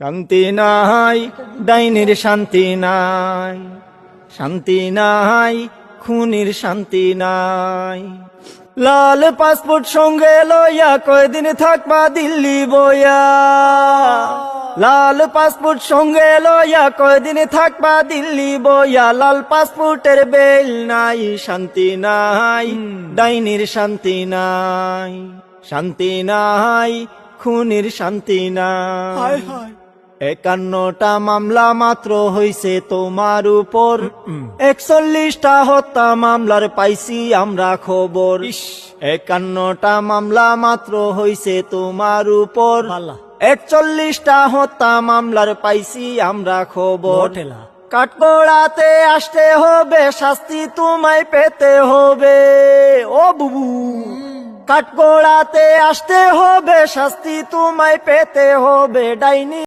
শান্তি নাই, ডাইনির শান্তি নাই, শান্তি নাই, খুনির শান্তি নাই। লাল পাসপোর্ট সঙ্গে লইয়া কয়দিন থাকবা দিল্লি বইয়া, লাল পাসপোর্ট সঙ্গে লইয়া কয়দিন থাকবা দিল্লি বইয়া। লাল পাসপোর্টের বেল নাই, শান্তি নাই, ডাইনির শান্তি নাই, শান্তি নাই, খুনির শান্তি নাই। 51টা মামলা মাত্র হইছে তোমার উপর, 41টা হত্যা মামলার পাইছি আমরা খবর। 51টা মামলা মাত্র হইছে তোমার উপর, 41টা হত্যা মামলার পাইছি আমরা খবর। কাঠগড়াতে আসতে হবে, শাস্তি তোমায় পেতে হবে। ও বুবু, কাঠগড়াতে আসতে হবে, শাস্তি তোমায় পেতে হবে। ডাইনি